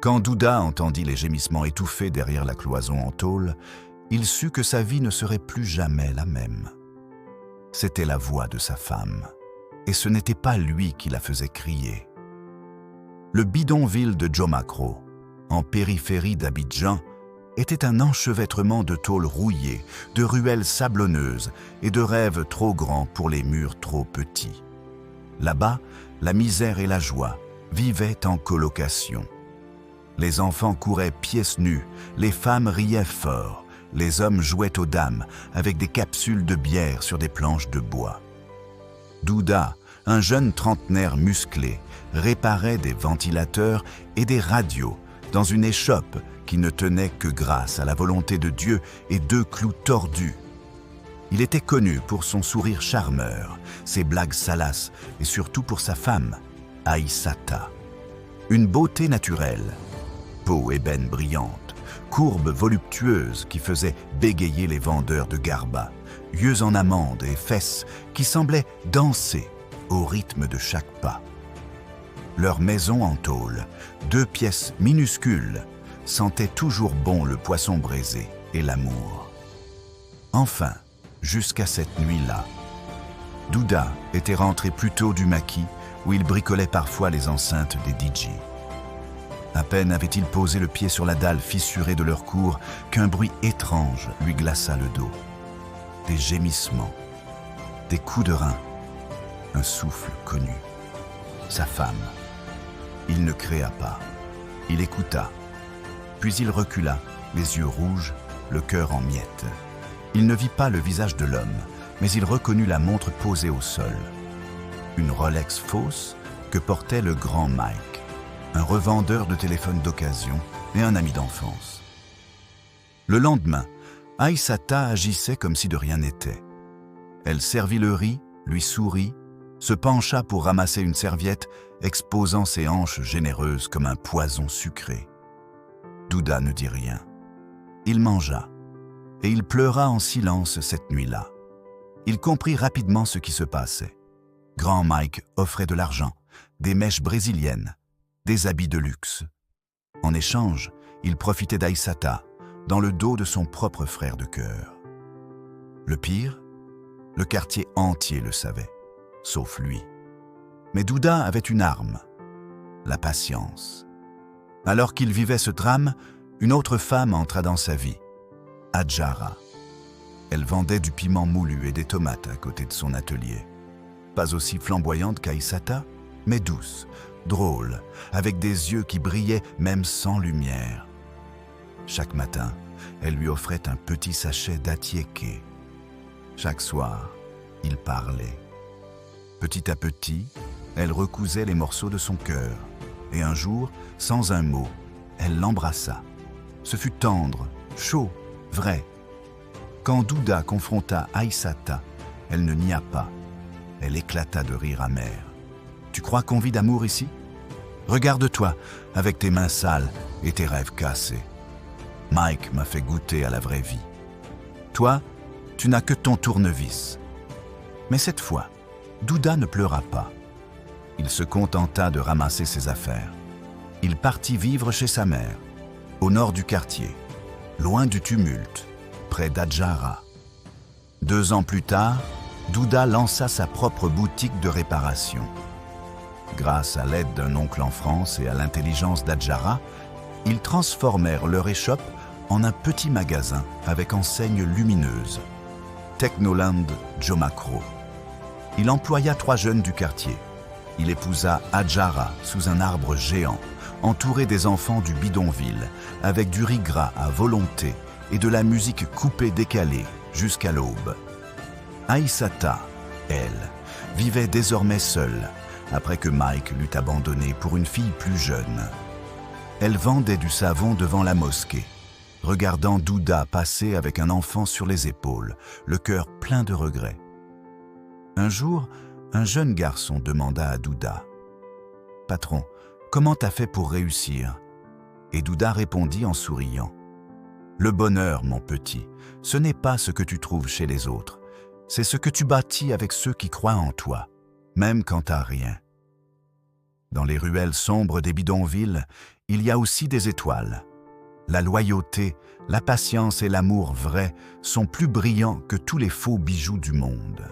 Quand Douda entendit les gémissements étouffés derrière la cloison en tôle, il sut que sa vie ne serait plus jamais la même. C'était la voix de sa femme, et ce n'était pas lui qui la faisait crier. Le bidonville de Djomakro, en périphérie d'Abidjan, était un enchevêtrement de tôles rouillées, de ruelles sablonneuses et de rêves trop grands pour les murs trop petits. Là-bas, la misère et la joie vivaient en colocation. Les enfants couraient pieds nus, les femmes riaient fort, les hommes jouaient aux dames avec des capsules de bière sur des planches de bois. Douda, un jeune trentenaire musclé, réparait des ventilateurs et des radios dans une échoppe qui ne tenait que grâce à la volonté de Dieu et 2 clous tordus. Il était connu pour son sourire charmeur, ses blagues salaces et surtout pour sa femme, Aïssata. Une beauté naturelle, peau ébène brillante, courbe voluptueuse qui faisait bégayer les vendeurs de garba, yeux en amande et fesses qui semblaient danser au rythme de chaque pas. Leur maison en tôle, 2 pièces minuscules, sentait toujours bon le poisson braisé et l'amour. Enfin, jusqu'à cette nuit-là, Douda était rentré plus tôt du maquis où il bricolait parfois les enceintes des DJ. À peine avait-il posé le pied sur la dalle fissurée de leur cour qu'un bruit étrange lui glaça le dos. Des gémissements, des coups de rein, un souffle connu. Sa femme. Il ne créa pas. Il écouta. Puis il recula, les yeux rouges, le cœur en miettes. Il ne vit pas le visage de l'homme, mais il reconnut la montre posée au sol. Une Rolex fausse que portait le grand Mike, un revendeur de téléphones d'occasion et un ami d'enfance. Le lendemain, Aïssata agissait comme si de rien n'était. Elle servit le riz, lui sourit, se pencha pour ramasser une serviette, exposant ses hanches généreuses comme un poison sucré. Douda ne dit rien. Il mangea, et il pleura en silence cette nuit-là. Il comprit rapidement ce qui se passait. Grand Mike offrait de l'argent, des mèches brésiliennes, des habits de luxe. En échange, il profitait d'Aïssata, dans le dos de son propre frère de cœur. Le pire, le quartier entier le savait, sauf lui. Mais Douda avait une arme, la patience. Alors qu'il vivait ce drame, une autre femme entra dans sa vie, Adjara. Elle vendait du piment moulu et des tomates à côté de son atelier. Pas aussi flamboyante qu'Aïssata, mais douce, drôle, avec des yeux qui brillaient même sans lumière. Chaque matin, elle lui offrait un petit sachet d'attiéké. Chaque soir, il parlait. Petit à petit, elle recousait les morceaux de son cœur. Et un jour, sans un mot, elle l'embrassa. Ce fut tendre, chaud, vrai. Quand Douda confronta Aïssata, elle ne nia pas. Elle éclata de rire amer. « Tu crois qu'on vit d'amour ici? Regarde-toi, avec tes mains sales et tes rêves cassés. Mike m'a fait goûter à la vraie vie. Toi, tu n'as que ton tournevis. » Mais cette fois, Douda ne pleura pas. Il se contenta de ramasser ses affaires. Il partit vivre chez sa mère, au nord du quartier, loin du tumulte, près d'Adjara. 2 ans plus tard, Douda lança sa propre boutique de réparation. Grâce à l'aide d'un oncle en France et à l'intelligence d'Adjara, ils transformèrent leur échoppe en un petit magasin avec enseigne lumineuse, Technoland Djomakro. Il employa 3 jeunes du quartier. Il épousa Adjara sous un arbre géant, entouré des enfants du bidonville, avec du riz gras à volonté et de la musique coupée-décalée jusqu'à l'aube. Aïssata, elle, vivait désormais seule, après que Mike l'eut abandonnée pour une fille plus jeune. Elle vendait du savon devant la mosquée, regardant Douda passer avec un enfant sur les épaules, le cœur plein de regrets. Un jour, un jeune garçon demanda à Douda « Patron, comment t'as fait pour réussir ?» Et Douda répondit en souriant « Le bonheur, mon petit, ce n'est pas ce que tu trouves chez les autres, c'est ce que tu bâtis avec ceux qui croient en toi, même quand t'as rien. » Dans les ruelles sombres des bidonvilles, il y a aussi des étoiles. La loyauté, la patience et l'amour vrai sont plus brillants que tous les faux bijoux du monde.